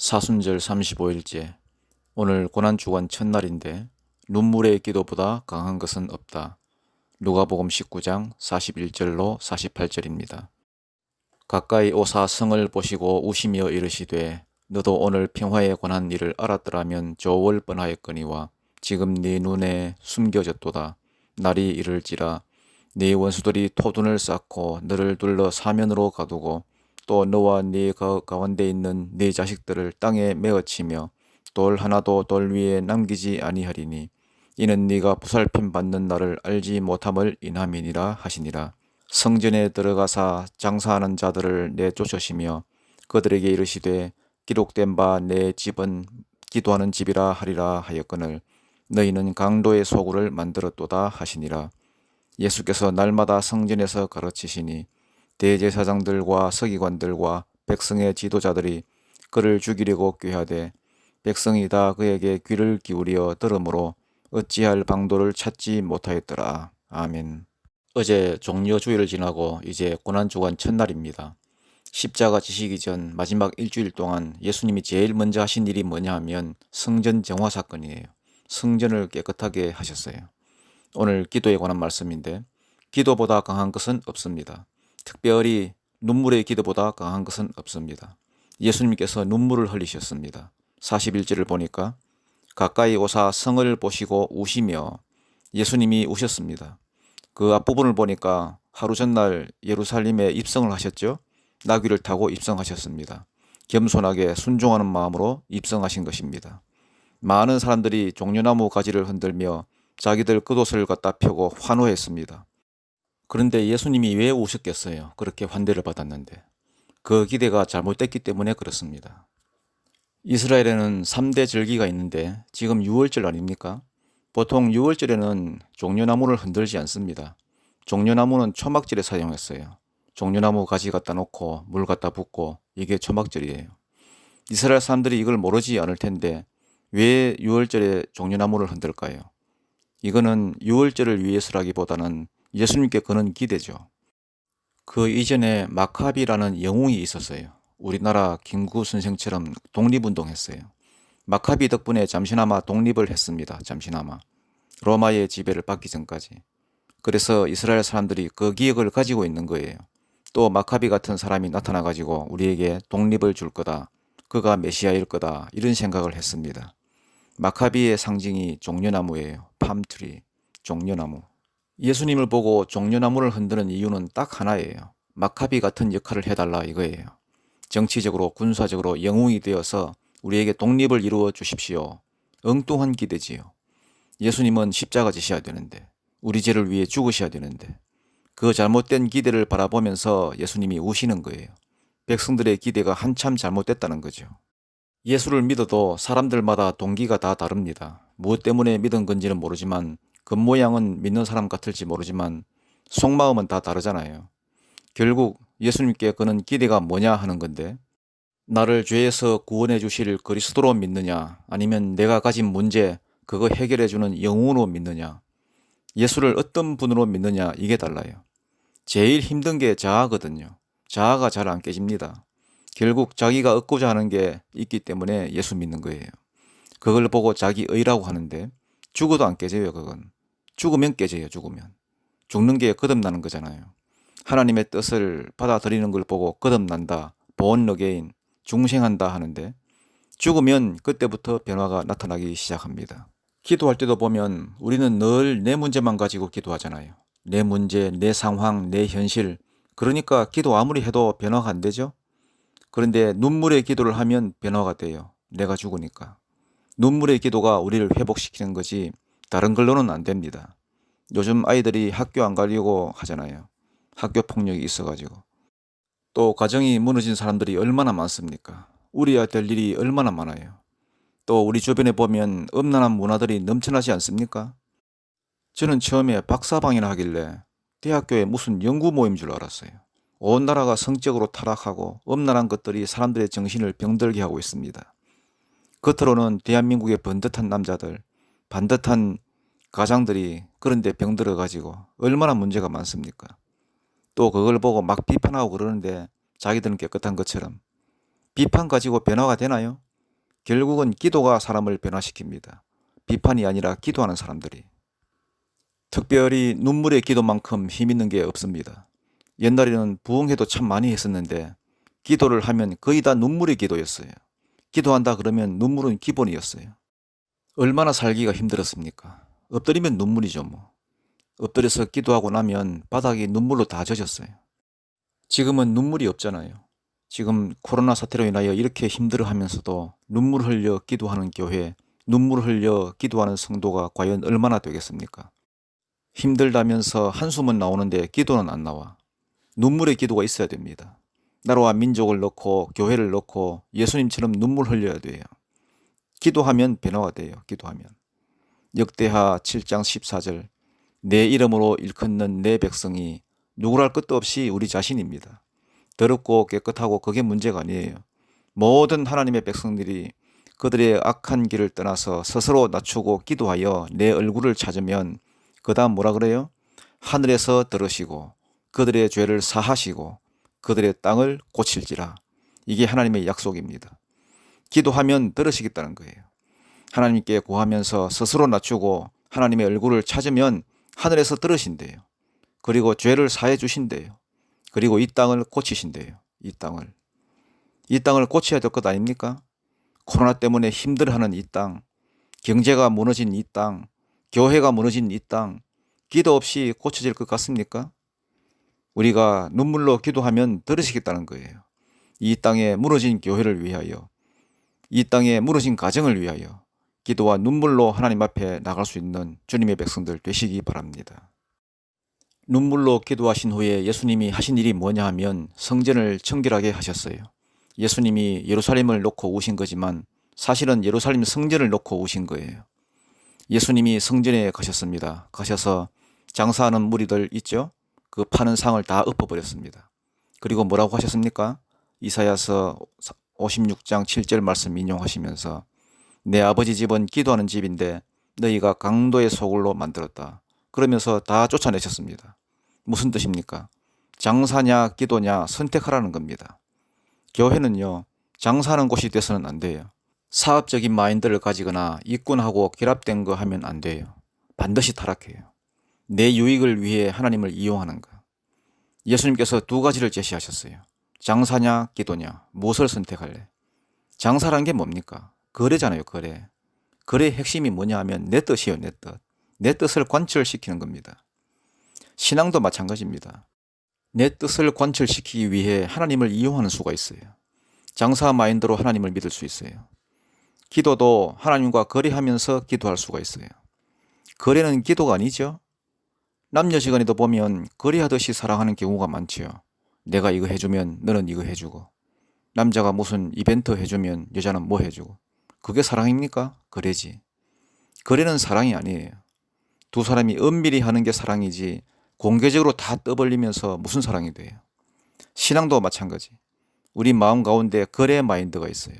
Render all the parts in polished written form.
사순절 35일째. 오늘 고난주간 첫날인데 눈물의 기도보다 강한 것은 없다. 누가복음 19장 41절로 48절입니다. 가까이 오사 성을 보시고 우시며 이르시되 너도 오늘 평화에 관한 일을 알았더라면 좋을 뻔하였거니와 지금 네 눈에 숨겨졌도다. 날이 이를지라 네 원수들이 토둔을 쌓고 너를 둘러 사면으로 가두고 또 너와 네 가운데 있는 네 자식들을 땅에 메어치며 돌 하나도 돌 위에 남기지 아니하리니 이는 네가 보살핌 받는 날을 알지 못함을 인함이니라 하시니라. 성전에 들어가사 장사하는 자들을 내쫓으시며 그들에게 이르시되 기록된 바 내 집은 기도하는 집이라 하리라 하였거늘 너희는 강도의 소굴을 만들었도다 하시니라. 예수께서 날마다 성전에서 가르치시니 대제사장들과 서기관들과 백성의 지도자들이 그를 죽이려고 꾀하되 백성이 다 그에게 귀를 기울여 들으므로 어찌할 방도를 찾지 못하였더라. 아멘. 어제 종려주일을 지나고 이제 고난주간 첫날입니다. 십자가 지시기 전 마지막 일주일 동안 예수님이 제일 먼저 하신 일이 뭐냐 하면 성전 정화 사건이에요. 성전을 깨끗하게 하셨어요. 오늘 기도에 관한 말씀인데 기도보다 강한 것은 없습니다. 특별히 눈물의 기도보다 강한 것은 없습니다. 예수님께서 눈물을 흘리셨습니다. 41절을 보니까 가까이 오사 성을 보시고 우시며 예수님이 우셨습니다. 그 앞부분을 보니까 하루 전날 예루살렘에 입성을 하셨죠. 나귀를 타고 입성하셨습니다. 겸손하게 순종하는 마음으로 입성하신 것입니다. 많은 사람들이 종려나무 가지를 흔들며 자기들 겉옷을 갖다 펴고 환호했습니다. 그런데 예수님이 왜 우셨겠어요? 그렇게 환대를 받았는데. 그 기대가 잘못됐기 때문에 그렇습니다. 이스라엘에는 3대 절기가 있는데 지금 6월절 아닙니까? 보통 6월절에는 종려나무를 흔들지 않습니다. 종려나무는 초막절에 사용했어요. 종려나무 가지 갖다 놓고 물 갖다 붓고 이게 초막절이에요. 이스라엘 사람들이 이걸 모르지 않을 텐데 왜 6월절에 종려나무를 흔들까요? 이거는 6월절을 위해서라기보다는 예수님께 거는 기대죠. 그 이전에 마카비라는 영웅이 있었어요. 우리나라 김구 선생처럼 독립운동했어요. 마카비 덕분에 잠시나마 독립을 했습니다. 잠시나마. 로마의 지배를 받기 전까지. 그래서 이스라엘 사람들이 그 기억을 가지고 있는 거예요. 또 마카비 같은 사람이 나타나가지고 우리에게 독립을 줄 거다. 그가 메시아일 거다. 이런 생각을 했습니다. 마카비의 상징이 종려나무예요. 팜트리, 종려나무. 예수님을 보고 종려나무를 흔드는 이유는 딱 하나예요. 마카비 같은 역할을 해달라 이거예요. 정치적으로 군사적으로 영웅이 되어서 우리에게 독립을 이루어 주십시오. 엉뚱한 기대지요. 예수님은 십자가 지셔야 되는데 우리 죄를 위해 죽으셔야 되는데 그 잘못된 기대를 바라보면서 예수님이 우시는 거예요. 백성들의 기대가 한참 잘못됐다는 거죠. 예수를 믿어도 사람들마다 동기가 다 다릅니다. 무엇 때문에 믿은 건지는 모르지만 겉모양은 믿는 사람 같을지 모르지만 속마음은 다 다르잖아요. 결국 예수님께 그는 기대가 뭐냐 하는 건데 나를 죄에서 구원해 주실 그리스도로 믿느냐 아니면 내가 가진 문제 그거 해결해 주는 영웅으로 믿느냐 예수를 어떤 분으로 믿느냐 이게 달라요. 제일 힘든 게 자아거든요. 자아가 잘 안 깨집니다. 결국 자기가 얻고자 하는 게 있기 때문에 예수 믿는 거예요. 그걸 보고 자기 의라고 하는데 죽어도 안 깨져요. 그건 죽으면 깨져요. 죽는 게 거듭나는 거잖아요. 하나님의 뜻을 받아들이는 걸 보고 거듭난다, born again, 중생한다 하는데 죽으면 그때부터 변화가 나타나기 시작합니다. 기도할 때도 보면 우리는 늘 내 문제만 가지고 기도하잖아요. 내 문제, 내 상황, 내 현실. 그러니까 기도 아무리 해도 변화가 안 되죠. 그런데 눈물의 기도를 하면 변화가 돼요. 내가 죽으니까. 눈물의 기도가 우리를 회복시키는 거지 다른 걸로는 안 됩니다. 요즘 아이들이 학교 안 가려고 하잖아요. 학교 폭력이 있어가지고. 또 가정이 무너진 사람들이 얼마나 많습니까? 우려야 될 일이 얼마나 많아요. 또 우리 주변에 보면 음란한 문화들이 넘쳐나지 않습니까? 저는 처음에 박사방이나 하길래 대학교에 무슨 연구 모임 줄 알았어요. 온 나라가 성적으로 타락하고 음란한 것들이 사람들의 정신을 병들게 하고 있습니다. 겉으로는 대한민국의 번듯한 남자들, 반듯한 가장들이 그런데 병들어가지고 얼마나 문제가 많습니까? 또 그걸 보고 막 비판하고 그러는데 자기들은 깨끗한 것처럼 비판 가지고 변화가 되나요? 결국은 기도가 사람을 변화시킵니다. 비판이 아니라 기도하는 사람들이. 특별히 눈물의 기도만큼 힘 있는 게 없습니다. 옛날에는 부흥회도 참 많이 했었는데 기도를 하면 거의 다 눈물의 기도였어요. 기도한다 그러면 눈물은 기본이었어요. 얼마나 살기가 힘들었습니까? 엎드리면 눈물이죠 뭐. 엎드려서 기도하고 나면 바닥이 눈물로 다 젖었어요. 지금은 눈물이 없잖아요. 지금 코로나 사태로 인하여 이렇게 힘들어하면서도 눈물 흘려 기도하는 교회, 눈물 흘려 기도하는 성도가 과연 얼마나 되겠습니까? 힘들다면서 한숨은 나오는데 기도는 안 나와. 눈물의 기도가 있어야 됩니다. 나라와 민족을 넣고 교회를 넣고 예수님처럼 눈물 흘려야 돼요. 기도하면 변화가 돼요. 기도하면. 역대하 7장 14절 내 이름으로 일컫는 내 백성이 누구랄 것도 없이 우리 자신입니다. 더럽고 깨끗하고 그게 문제가 아니에요. 모든 하나님의 백성들이 그들의 악한 길을 떠나서 스스로 낮추고 기도하여 내 얼굴을 찾으면 그 다음 뭐라 그래요? 하늘에서 들으시고 그들의 죄를 사하시고 그들의 땅을 고칠지라. 이게 하나님의 약속입니다. 기도하면 들으시겠다는 거예요. 하나님께 구하면서 스스로 낮추고 하나님의 얼굴을 찾으면 하늘에서 들으신대요. 그리고 죄를 사해 주신대요. 그리고 이 땅을 고치신대요. 이 땅을 고쳐야 될 것 아닙니까? 코로나 때문에 힘들어하는 이 땅, 경제가 무너진 이 땅, 교회가 무너진 이 땅, 기도 없이 고쳐질 것 같습니까? 우리가 눈물로 기도하면 들으시겠다는 거예요. 이 땅에 무너진 교회를 위하여, 이 땅에 무너진 가정을 위하여 기도와 눈물로 하나님 앞에 나갈 수 있는 주님의 백성들 되시기 바랍니다. 눈물로 기도하신 후에 예수님이 하신 일이 뭐냐 하면 성전을 청결하게 하셨어요. 예수님이 예루살렘을 놓고 오신 거지만 사실은 예루살렘 성전을 놓고 오신 거예요. 예수님이 성전에 가셨습니다. 가셔서 장사하는 무리들 있죠? 그 파는 상을 다 엎어버렸습니다. 그리고 뭐라고 하셨습니까? 이사야서 56장 7절 말씀 인용하시면서 내 아버지 집은 기도하는 집인데 너희가 강도의 소굴로 만들었다. 그러면서 다 쫓아내셨습니다. 무슨 뜻입니까? 장사냐 기도냐 선택하라는 겁니다. 교회는요, 장사하는 곳이 돼서는 안 돼요. 사업적인 마인드를 가지거나 일꾼하고 결합된 거 하면 안 돼요. 반드시 타락해요. 내 유익을 위해 하나님을 이용하는 거. 예수님께서 두 가지를 제시하셨어요. 장사냐 기도냐 무엇을 선택할래? 장사란 게 뭡니까? 거래잖아요. 거래. 거래의 핵심이 뭐냐 하면 내 뜻이에요. 내 뜻. 내 뜻을 관철시키는 겁니다. 신앙도 마찬가지입니다. 내 뜻을 관철시키기 위해 하나님을 이용하는 수가 있어요. 장사 마인드로 하나님을 믿을 수 있어요. 기도도 하나님과 거래하면서 기도할 수가 있어요. 거래는 기도가 아니죠. 남녀시간에도 보면 거래하듯이 사랑하는 경우가 많지요. 내가 이거 해주면 너는 이거 해주고, 남자가 무슨 이벤트 해주면 여자는 뭐 해주고, 그게 사랑입니까? 거래지. 거래는 사랑이 아니에요. 두 사람이 은밀히 하는 게 사랑이지 공개적으로 다 떠벌리면서 무슨 사랑이 돼요. 신앙도 마찬가지. 우리 마음 가운데 거래 마인드가 있어요.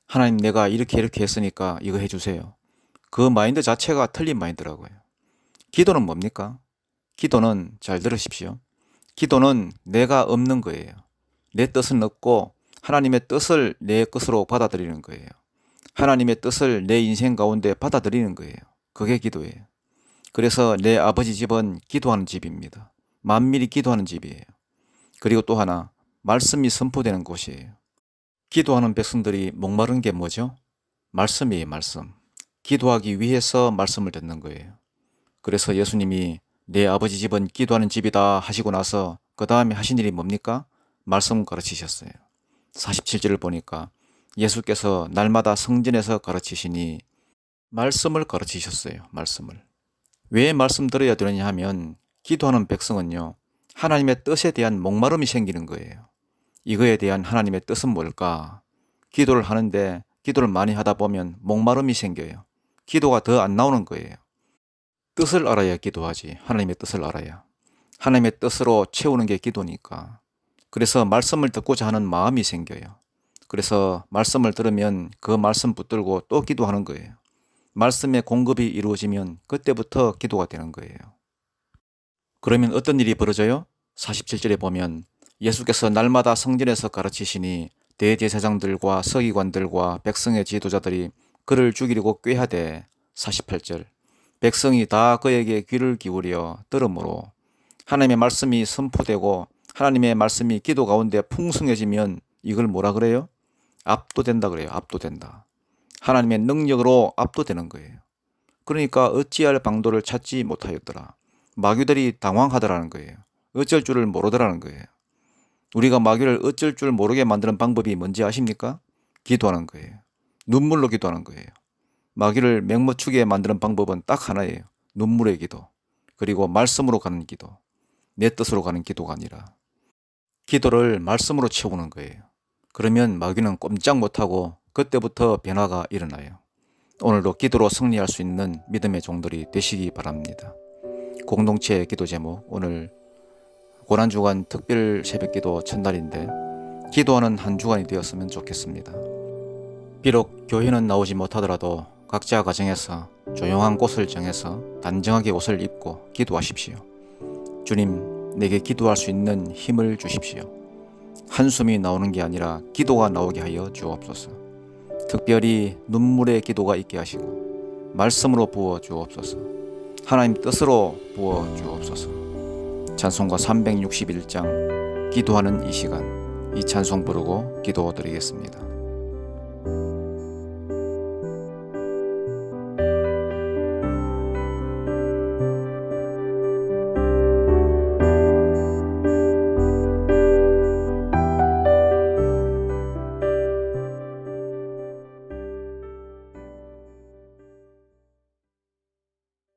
하나님 내가 이렇게 했으니까 이거 해주세요. 그 마인드 자체가 틀린 마인드라고요. 기도는 뭡니까? 기도는 잘 들으십시오. 기도는 내가 없는 거예요. 내 뜻은 없고 하나님의 뜻을 내 것으로 받아들이는 거예요. 하나님의 뜻을 내 인생 가운데 받아들이는 거예요. 그게 기도예요. 그래서 내 아버지 집은 기도하는 집입니다. 만밀히 기도하는 집이에요. 그리고 또 하나, 말씀이 선포되는 곳이에요. 기도하는 백성들이 목마른 게 뭐죠? 말씀이에요. 말씀. 기도하기 위해서 말씀을 듣는 거예요. 그래서 예수님이 내 아버지 집은 기도하는 집이다 하시고 나서 그 다음에 하신 일이 뭡니까? 말씀 가르치셨어요. 47절을 보니까 예수께서 날마다 성전에서 가르치시니 말씀을 가르치셨어요. 말씀을. 왜 말씀 들어야 되느냐 하면 기도하는 백성은요, 하나님의 뜻에 대한 목마름이 생기는 거예요. 이거에 대한 하나님의 뜻은 뭘까? 기도를 하는데 기도를 많이 하다 보면 목마름이 생겨요. 기도가 더 안 나오는 거예요. 뜻을 알아야 기도하지. 하나님의 뜻을 알아야. 하나님의 뜻으로 채우는 게 기도니까. 그래서 말씀을 듣고자 하는 마음이 생겨요. 그래서 말씀을 들으면 그 말씀 붙들고 또 기도하는 거예요. 말씀의 공급이 이루어지면 그때부터 기도가 되는 거예요. 그러면 어떤 일이 벌어져요? 47절에 보면 예수께서 날마다 성전에서 가르치시니 대제사장들과 서기관들과 백성의 지도자들이 그를 죽이려고 꾀하되 48절 백성이 다 그에게 귀를 기울여 들으므로 하나님의 말씀이 선포되고 하나님의 말씀이 기도 가운데 풍성해지면 이걸 뭐라 그래요? 압도된다 그래요. 압도된다. 하나님의 능력으로 압도되는 거예요. 그러니까 어찌할 방도를 찾지 못하였더라. 마귀들이 당황하더라는 거예요. 어쩔 줄을 모르더라는 거예요. 우리가 마귀를 어쩔 줄 모르게 만드는 방법이 뭔지 아십니까? 기도하는 거예요. 눈물로 기도하는 거예요. 마귀를 맹모추게 만드는 방법은 딱 하나예요. 눈물의 기도. 그리고 말씀으로 가는 기도. 내 뜻으로 가는 기도가 아니라 기도를 말씀으로 채우는 거예요. 그러면 마귀는 꼼짝 못하고 그때부터 변화가 일어나요. 오늘도 기도로 승리할 수 있는 믿음의 종들이 되시기 바랍니다. 공동체 기도 제목, 오늘 고난주간 특별 새벽기도 첫날인데 기도하는 한 주간이 되었으면 좋겠습니다. 비록 교회는 나오지 못하더라도 각자 가정에서 조용한 곳을 정해서 단정하게 옷을 입고 기도하십시오. 주님, 내게 기도할 수 있는 힘을 주십시오. 한숨이 나오는 게 아니라 기도가 나오게 하여 주옵소서. 특별히 눈물의 기도가 있게 하시고 말씀으로 부어 주옵소서. 하나님 뜻으로 부어 주옵소서. 찬송가 361장 기도하는 이 시간, 이 찬송 부르고 기도드리겠습니다.